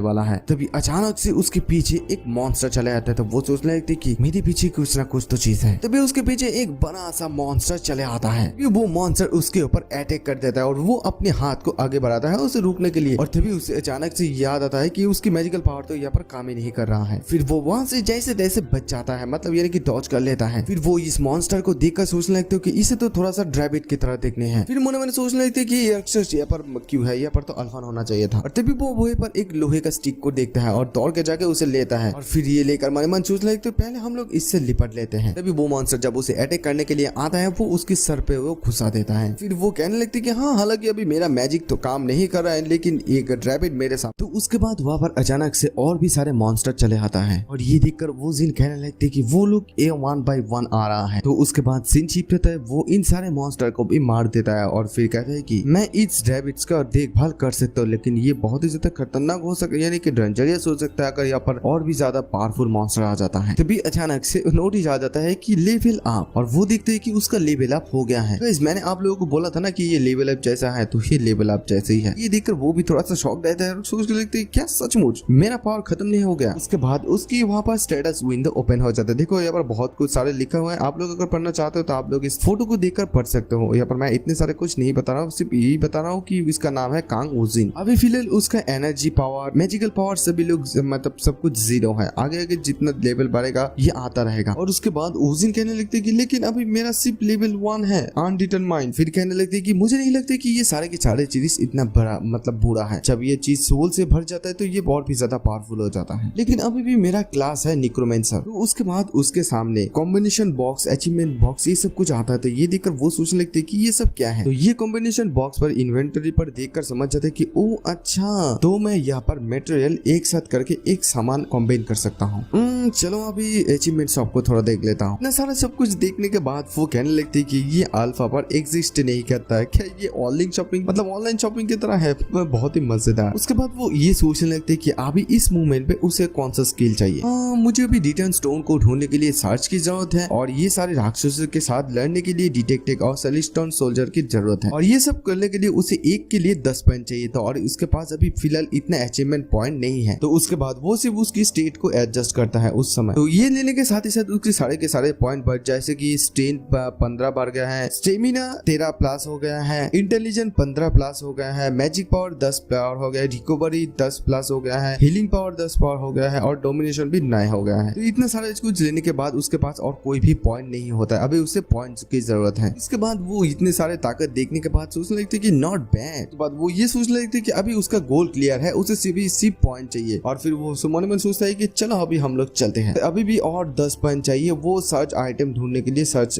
वाला है। तभी अचानक से उसके पीछे एक मॉन्स्टर चले आता है। तो वो सोचने लगती कि मेरे पीछे कुछ ना कुछ तो चीज है। तभी उसके पीछे एक बड़ा सा मॉन्स्टर चले आता है। वो मॉन्स्टर उसके ऊपर अटैक कर देता है और वो अपने हाथ को आगे बढ़ाता है उसे रोकने के लिए। और तभी उसे अचानक से याद आता है कि उसकी मैजिकल पावर तो यहाँ पर काम ही नहीं कर रहा है। फिर वो वहां से जैसे तैसे बच जाता है, मतलब यानी कि डॉज कर लेता है। फिर वो इस मॉन्स्टर को देखकर सोचने लगते हो कि इसे तो थोड़ा सा ड्रैबिट की तरह देखने हैं। फिर मन में सोचने लगते कि ये अक्सर यहाँ पर क्यों है, यहाँ पर तो अल्फान होना चाहिए था। और तभी वो वहीं पर एक लोहे का स्टिक को देखता है और दौड़ के जाके उसे लेता है। और फिर ये लेकर मन मन सोचने लगते पहले हम लोग इससे लिपट लेते हैं। तभी वो मॉन्स्टर जब उसे अटैक करने के लिए आता है वो उसके सर पे वो घुसा देता है। फिर वो कहने लगती कि हाँ, हालांकि अभी मेरा मैजिक तो काम नहीं कर रहा है, लेकिन एक ड्रैबिट मेरे साथ। तो उसके बाद वहां पर अचानक से और भी सारे मॉन्स्टर चले आता है और ये देखकर वो जिन कहने लगते कि वो लोग वन बाय वन आ रहा है। तो उसके बाद सीन शिफ्ट होता है, वो इन सारे मॉन्स्टर को भी मार देता है और फिर कहता है कि मैं इस ड्रैबिट्स का देखभाल कर सकता हूँ, लेकिन ये बहुत ही ज्यादा खतरनाक हो सकता है, यानी कि डेंजरियस हो सकता है अगर यहाँ पर और भी ज्यादा पावरफुल मॉन्स्टर आ जाता है। तभी अचानक से नोटिस आ जाता है कि लेवल अप, और वो देखते हैं कि उसका लेवल अप हो गया है। तो मैंने आप लोगों को बोला था ना कि ये लेवल अप जैसा है, तो ये लेवल अप जैसे ही है। ये देखकर वो भी थोड़ा सा शॉक रहता है और सोचने लगते हैं क्या सचमुच मेरा पावर खत्म नहीं हो गया। उसके बाद उसकी वहाँ पर स्टेटस विंडो ओपन हो जाता है। देखो यहाँ पर बहुत कुछ सारे लिखा हुआ है, आप लोग अगर पढ़ना चाहते हो तो आप लोग इस फोटो को देखकर पढ़ सकते हो। यहाँ पर मैं इतने सारे कुछ नहीं बता रहा हूँ, सिर्फ यही बता रहा हूँ कि इसका नाम है कांग वुजिन। अभी फिलहाल उसका एनर्जी पावर, मैजिकल पावर सभी लोग मतलब सब कुछ 0 है। आगे आगे जितना लेवल बढ़ेगा ये आता रहेगा। और उसके बाद वुजिन कहने लगते हैं कि लेकिन अभी मेरा सिर्फ लेवल 1 है, अनडिटरमाइंड। फिर कहने लगते हैं कि मुझे नहीं लगता कि ये सारे के सारे चीज इतना बड़ा मतलब बुरा है। जब ये चीज सोल से भर जाता है तो ये और भी ज्यादा पावरफुल हो जाता है, लेकिन अभी भी मेरा क्लास है निक्रोमेंसर। तो उसके बाद उसके सामने कॉम्बिनेशन बॉक्स, अचीवमेंट बॉक्स, ये सब कुछ आता है। तो ये देखकर वो सोचने लगते हैं कि ये सब क्या है। तो ये कॉम्बिनेशन बॉक्स पर इन्वेंटरी पर देखकर समझ जाते हैं कि ओ अच्छा, तो मैं यहाँ पर मटेरियल एक साथ करके एक सामान कॉम्बाइन कर सकता हूँ। चलो अभी अचीवमेंट शॉप को थोड़ा देख लेता हूँ। इतना सारा सब कुछ देखने के बाद वो कहने लगते हैं कि ये अल्फा पर एग्जिस्ट नहीं करता है। क्या ये ऑनलाइन शॉपिंग मतलब ऑनलाइन शॉपिंग की तरह है? बहुत ही मजेदार। उसके बाद वो ये सोचने लगते हैं कि अभी इस मूवमेंट पे उसे कौन सा स्किल चाहिए। मुझे अभी रिटर्न स्टोन को ढूंढने के लिए सर्च की जरूरत है, और ये सारे राक्षसों के साथ लड़ने के लिए डिटेक्टिव और सेलिस्टोन सोल्जर की जरूरत है, और ये सब करने के लिए उसे एक के लिए 10 पॉइंट चाहिए था, और उसके पास अभी फिलहाल इतना अचीवमेंट पॉइंट नहीं है। तो उसके बाद वो सिर्फ उसकी स्टेट को एडजस्ट करता है उस समय। तो ये लेने के साथ ही साथ उसके सारे के सारे पॉइंट बढ़, जैसे कि स्ट्रेंथ 15 बढ़ गया है, स्टेमिना 13 प्लस हो गया है, इंटेलिजेंस 15 प्लस हो गया है, मैजिक पावर 10 पावर हो गया है, रिकवरी 10 प्लस हो गया है, हीलिंग पावर 10 पावर हो गया है, और डोमिनेशन भी 9 हो गया है। तो इतना सारा कुछ लेने के बाद उसके पास और कोई भी पॉइंट नहीं होता है, अभी उसे पॉइंट्स की जरूरत है। इसके बाद वो इतने सारे ताकत देखने के बाद सोचने लगते कि नॉट बैड। तो बाद वो ये सोचने लगते कि अभी उसका गोल क्लियर है, उसे सिर्फ पॉइंट चाहिए, और फिर वो मन में सोचता है कि चलो अभी हम लोग चलते हैं। अभी भी और 10 पॉइंट चाहिए वो सर्च आइटम ढूंढने के लिए। सर्च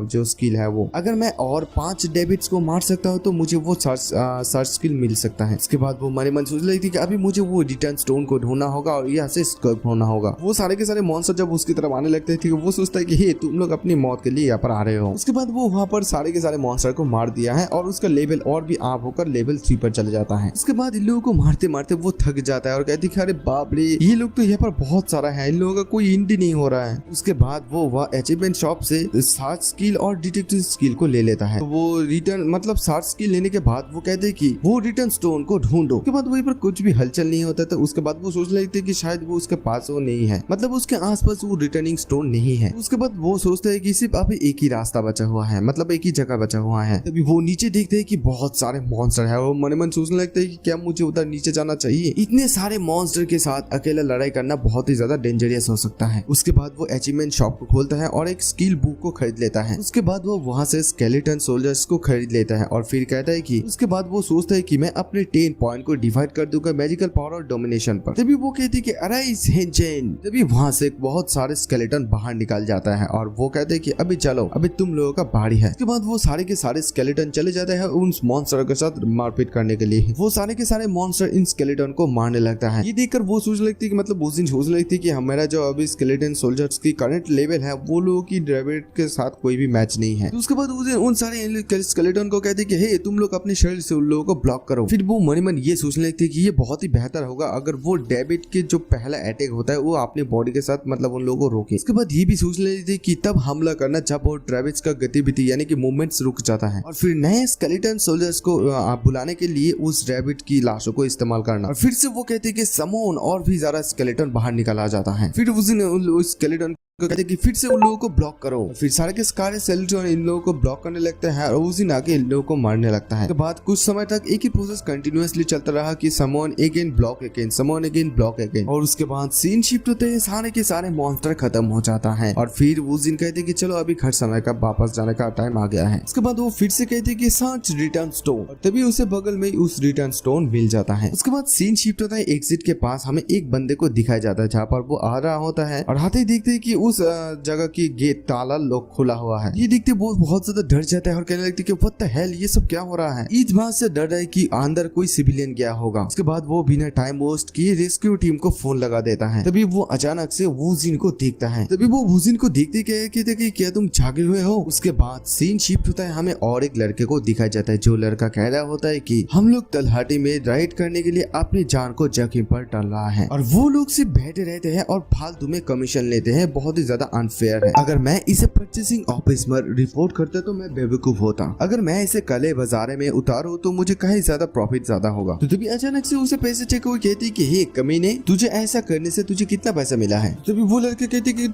जो स्किल है वो अगर मैं और 5 डेबिट्स को मार सकता हूँ तो मुझे वो सर्च स्किल मिल सकता है। इसके बाद वो मन सोच रही थी कि अभी मुझे वो रिटर्न स्टोन को ढूंढना होगा और यहाँ से स्कर्प होना होगा। वो सारे के सारे मॉन्स्टर जब उसकी तरफ आने लगते थे वो सोचता है कि हे तुम लोग अपनी मौत के लिए यहाँ पर आ रहे हो। उसके बाद वो वहाँ पर सारे के सारे मॉन्स्टर को मार दिया है और उसका लेवल और भी आप होकर लेवल 3 पर चले जाता है। उसके बाद इन लोगों को मारते मारते वो थक जाता है और कहती है अरे बाप रे, ये लोग तो यहाँ पर बहुत सारा है, इन लोगों का कोई एंड ही नहीं हो रहा है। उसके बाद वो अचीवमेंट शॉप से सर्च स्किल और डिटेक्टिव स्किल को ले लेता है। तो वो रिटर्न मतलब सर्च स्किल लेने के बाद वो कहते हैं कि वो रिटर्न स्टोन को ढूंढो। उसके बाद वहीं पर कुछ भी हलचल नहीं होता। तो उसके बाद वो सोचने लगते कि शायद वो उसके पास वो नहीं है, मतलब उसके आसपास वो रिटर्निंग स्टोन नहीं है। उसके बाद वो सोचते हैं कि सिर्फ अभी एक ही रास्ता बचा हुआ है, मतलब एक ही जगह बचा हुआ है। तभी वो नीचे देखते हैं कि बहुत सारे मॉन्स्टर है और मन मन सोचने लगते हैं कि क्या मुझे उधर नीचे जाना चाहिए। इतने सारे मॉन्स्टर के साथ अकेला लड़ाई करना बहुत ही ज्यादा डेंजरियस हो सकता है। उसके बाद वो अचीवमेंट शॉप को खोलता है और एक स्किल बुक को खरीद लेता है। उसके बाद वो वहाँ से स्केलेटन सोल्जर्स को खरीद लेता है और फिर कहता है कि उसके बाद वो सोचता है कि मैं अपने 10 पॉइंट को डिवाइड कर दूंगा मैजिकल पावर और डोमिनेशन पर। तभी वो कहती है कि अराइज हेंजेन। तभी वहाँ से बहुत सारे स्केलेटन बाहर निकल जाता है और वो कहते हैं कि अभी चलो, अभी तुम लोगों का बारी है। उसके बाद वो सारे के सारे स्केलेटन चले जाते हैं उन मॉन्स्टर के साथ मारपीट करने के लिए। वो सारे के सारे मॉन्स्टर इन स्केलेटन को मारने लगता है। ये देखकर वो सोच लगती है कि मतलब उस दिन सोच लगती है कि हमारा जो अभी स्केलेटन सोल्जर्स की करंट लेवल है वो लोगों की ड्रेविड के साथ कोई भी मैच नहीं है। तो उसके बाद उन सारे स्केलेटन को कहते हैं कि हे तुम लोग अपने शरीर से उन लोगों को ब्लॉक करो। फिर वो मन मन ये सोचने लगती है कि ये बहुत ही बेहतर होगा अगर वो डेविड के जो पहला अटैक होता है वो अपने बॉडी के साथ मतलब उन लोगों को रोके। इसके बाद ये भी सोच लेती है कि तब हमला करना जब वो डेविड का गतिविधि यानी कि मूवमेंट्स रुक जाता है, और फिर नए स्केलेटन सोल्जर्स को बुलाने के लिए उस डेविड की लाशों को इस्तेमाल करना। और फिर से से वो कहते हैं कि समोन और भी ज्यादा स्केलेटन बाहर निकल आ जाता है। फिर उस स्केलेटन कहते हैं कि फिर से उन लोगों को ब्लॉक करो। फिर सारे के सारे स्केलेटन इन लोगों को ब्लॉक करने लगते हैं और उस दिन आके इन लोगों को मारने लगता है। तो बाद कुछ समय तक एक ही प्रोसेस कंटिन्यूअसली चलता रहा कि summon again block again, summon again block again. और उसके बाद सीन शिफ्ट होते हैं, सारे के सारे मॉन्स्टर खत्म हो जाता है। और फिर उस दिन कहते हैं कि चलो अभी घर समय का वापस जाने का टाइम आ गया है। उसके बाद वो फिर से कहते हैं कि सर्च रिटर्न स्टोन, और तभी उसे बगल में उस रिटर्न स्टोन मिल जाता है। उसके बाद सीन शिफ्ट होता है, एग्जिट के पास हमें एक बंदे को दिखाया जाता है जहाँ पर वो आ रहा होता है। और आते ही देखते हैं कि उस जगह की गेट ताला लॉक खुला हुआ है। ये देखते वो बहुत ज्यादा डर जाता है और कहने लगते कि व्हाट द हेल, ये सब क्या हो रहा है। इस बात से डर रहा है कि अंदर कोई सिविलियन गया होगा। उसके बाद वो बिना टाइम वेस्ट किए रेस्क्यू टीम को फोन लगा देता है। तभी वो अचानक से वूजिन को देखता है। तभी वो वूजिन को देखते कहते कि क्या तुम जागे हुए हो। उसके बाद सीन शिफ्ट होता है, हमें और एक लड़के को दिखाया जाता है। जो लड़का कह रहा होता है कि हम लोग तलहाटी में राइड करने के लिए अपनी जान को जोखिम पर डाल रहा है और वो लोग सिर्फ बैठे रहते हैं और फालतू में कमीशन लेते हैं। बहुत ही ज्यादा अनफेयर है। अगर मैं इसे परचेसिंग ऑफिस में रिपोर्ट करता तो मैं बेवकूफ होता। अगर मैं इसे कले बाजारे में उतारू तो मुझे कहीं ज्यादा प्रॉफिट ज्यादा होगा। तो तभी अचानक से उसे पैसे चेक हुए, कहती कि हे कमीने, तुझे ऐसा करने से तुझे कितना पैसा मिला है। तभी वो लड़के कहते कि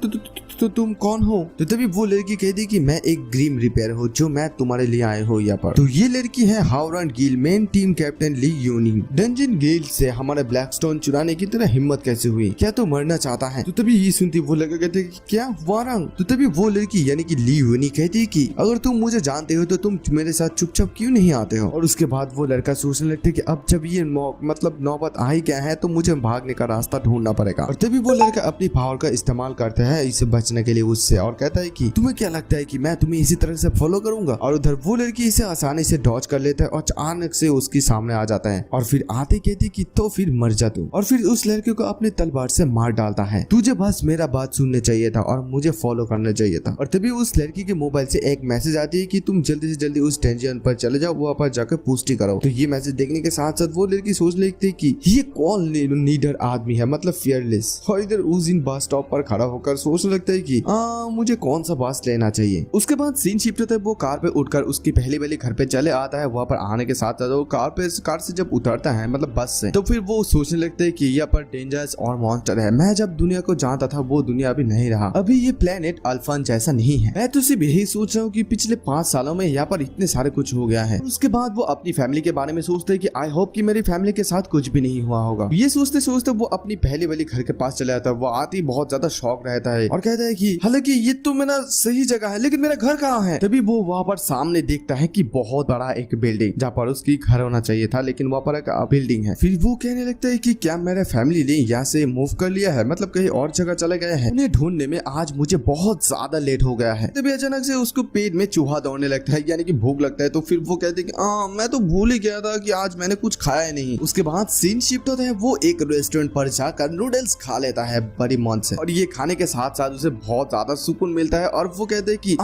तो तुम कौन हो। तो तभी वो लड़की कहती कि मैं एक ग्रीम रिपेयर हूँ जो मैं तुम्हारे लिए आए हो यहाँ पर। तो ये लड़की है हावरन गिल, मेन टीम कैप्टन ली यूनी। डंजन गिल से हमारे ब्लैकस्टोन चुराने की तेरा हिम्मत कैसे हुई, क्या तू मरना चाहता है। तो तभी ये सुनती वो लड़का कहते क्या वारंग। तो तभी वो लड़की यानी कि ली यूनी कहती कि अगर तुम मुझे जानते हो तो तुम मेरे साथ चुपचाप क्यों नहीं आते हो। और उसके बाद वो लड़का सोचने लगता है कि अब जब ये मतलब नौबत आ ही गया है तो मुझे भागने का रास्ता ढूंढना पड़ेगा। और तभी वो लड़का अपनी पावर का इस्तेमाल करता है इसे बचने के लिए उससे, और कहता है कि तुम्हें क्या लगता है कि मैं तुम्हें इसी तरह से फॉलो करूंगा। और उधर वो लड़की इसे आसानी से डॉज कर लेता है और अचानक से उसके सामने आ जाता है और फिर आते कहती कि तो फिर मर जा तू। और फिर उस लड़के को अपनी तलवार से मार डालता है। तुझे बस मेरा बात सुनने चाहिए था और मुझे फॉलो करना चाहिए था। और तभी उस लड़की के मोबाइल से एक मैसेज आती है कि तुम जल्दी से जल्दी उस टेंशन पर चले जाओ, वहाँ पर जाकर पुष्टि करो। तो ये मैसेज देखने के साथ साथ वो लड़की सोच लेती है कि ये कौन लीडर आदमी है, मतलब फियरलेस। और इधर उस दिन बस स्टॉप पर खड़ा होकर सोचने लगता है कि मुझे कौन सा बस लेना चाहिए। उसके बाद सीन शिफ्ट होता है, वो कार पे उठकर उसकी पहली वाली घर पे चले आता है। वहाँ पर आने के साथ साथ वो कार से जब उतरता है मतलब बस से, तो फिर वो सोचने लगता है कि यहाँ पर डेंजरस और मॉन्स्टर है। मैं जब दुनिया को जानता था वो दुनिया अभी नहीं रहा। अभी ये प्लेनेट अल्फान जैसा नहीं है। मैं तो सिर्फ यही सोच रहा हूँ कि पिछले 5 सालों में यहाँ पर इतने सारे कुछ हो गया है। उसके बाद वो अपनी फैमिली के बारे में सोचते हैं कि आई होप कि मेरी फैमिली के साथ कुछ भी नहीं हुआ होगा। ये सोचते सोचते वो अपनी पहली वाली घर के पास चला जाता है। वो आती बहुत ज्यादा शौक रहता है और कहता है कि हालांकि ये तो मेरा सही जगह है लेकिन मेरा घर कहाँ है। तभी वो वहाँ पर सामने देखता है कि बहुत बड़ा एक बिल्डिंग जहाँ पर उसकी घर होना चाहिए था, लेकिन वहाँ पर एक बिल्डिंग है। फिर वो कहने लगता है कि क्या मेरा फैमिली ने यहाँ से मूव कर लिया है, मतलब कहीं और जगह चले गए हैं। उन्हें ढूंढने में आज मुझे बहुत ज्यादा लेट हो गया है। तभी अचानक से उसको पेट में चूहा दौड़ने लगता है, यानी कि भूख लगता है। तो फिर वो कहते हैं कि मैं तो भूल ही गया था कि आज मैंने कुछ खाया नहीं। उसके बाद सीन शिफ्ट होता है, वो एक रेस्टोरेंट पर जाकर नूडल्स खा लेता है बड़ी मन से। और ये खाने के साथ साथ उसे बहुत ज्यादा सुकून मिलता है और वो कहते हैं कि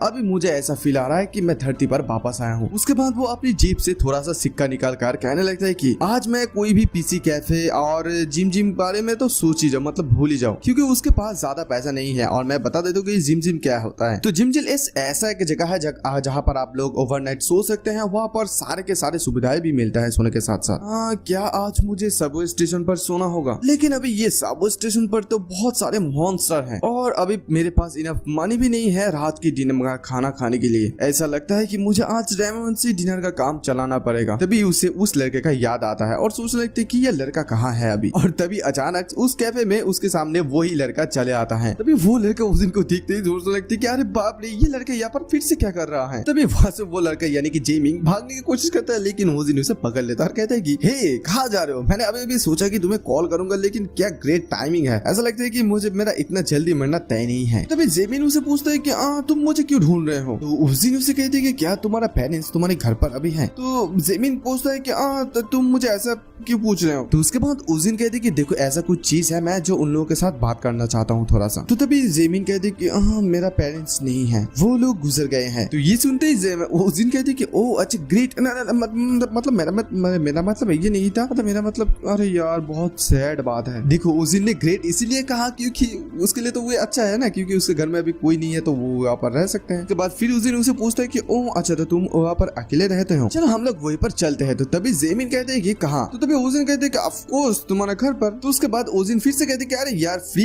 अभी मुझे ऐसा फील आ रहा है कि मैं धरती पर वापस आया हूँ। उसके बाद वो अपनी जेब से थोड़ा सा सिक्का निकाल कर कहने लगता है कि आज मैं कोई भी पीसी कैफे और जिम बारे में तो सोच ही जाओ, मतलब भूल ही जाओ, क्योंकि उसके पास ज्यादा पैसा नहीं है। और मैं बता देता हूँ कि जिम क्या होता है। तो जिम ऐसा एक जगह है जहाँ पर आप लोग ओवरनाइट सो सकते हैं। वहाँ पर सारे के सारे सुविधाएं भी मिलता है सोने के साथ साथ। क्या आज मुझे सबवे स्टेशन पर सोना होगा, लेकिन अभी ये सबवे स्टेशन पर तो बहुत सारे मॉन्स्टर हैं और अभी मेरे पास इनफ मनी भी नहीं है रात की डिनर का खाना खाने के लिए। ऐसा लगता है कि मुझे आज रेमन से डिनर का काम चलाना पड़ेगा। तभी उसे उस लड़के का याद आता है और सोचने लगते है कि ये लड़का कहाँ है अभी। और तभी अचानक उस कैफे में उसके सामने वही लड़का चले आता है। तभी वो लड़का उस दिन को देखते ही सोचने लगती है कि अरे बाप रे, ये लड़का यहाँ पर फिर से क्या कर रहा है। तभी वहां से वो लड़का यानी कि जेमिंग भागने की कोशिश करता है, लेकिन उस दिन उसे पकड़ लेता है और कहता है कि हे कहाँ जा रहे हो। मैंने अभी सोचा कि तुम्हें कॉल करूंगा, लेकिन क्या ग्रेट टाइमिंग है। ऐसा लगता है कि मुझे मेरा इतना जल्दी मरना तय नहीं है। तभी जेमिन उसे पूछता है कि तुम मुझे क्यों ढूंढ रहे हो। तो उस दिन उसे कहते हैं कि क्या तुम्हारा पेरेंट्स तुम्हारे घर पर अभी है। तो जेमिन पूछता है कि तुम मुझे ऐसा क्यों पूछ रहे हो। तो उसके बाद उस दिन कहते कि देखो ऐसा कुछ चीज है मैं जो उन लोगों के साथ बात करना चाहता हूँ थोड़ा सा। तो तभी जेमिन कहते कि मेरा पेरेंट्स नहीं है, वो लोग गुजर गए हैं। तो ये सुनते ही उस दिन कहते कि ओ अच्छा ग्रेट, मतलब मेरा मतलब ये नहीं था, मतलब मेरा मतलब अरे यार बहुत सैड बात है। देखो उस दिन ने ग्रेट इसीलिए कहा क्योंकि उसके लिए तो वो अच्छा है ना, क्योंकि उसके घर में अभी कोई नहीं है तो वो वहाँ पर रह सकते हैं। उसके बाद फिर उस दिन उसे पूछता है कि ओ अच्छा तो तुम वहाँ पर अकेले रहते हो, चलो हम लोग वहीं पर चलते हैं। तो तभी जेमिन कहते हैं कि कहाँ। तो तभी ओजिन कहते कि ऑफ कोर्स तुम्हारा घर पर। तो उसके बाद ओजिन फिर से कहते कि अरे यार फ्री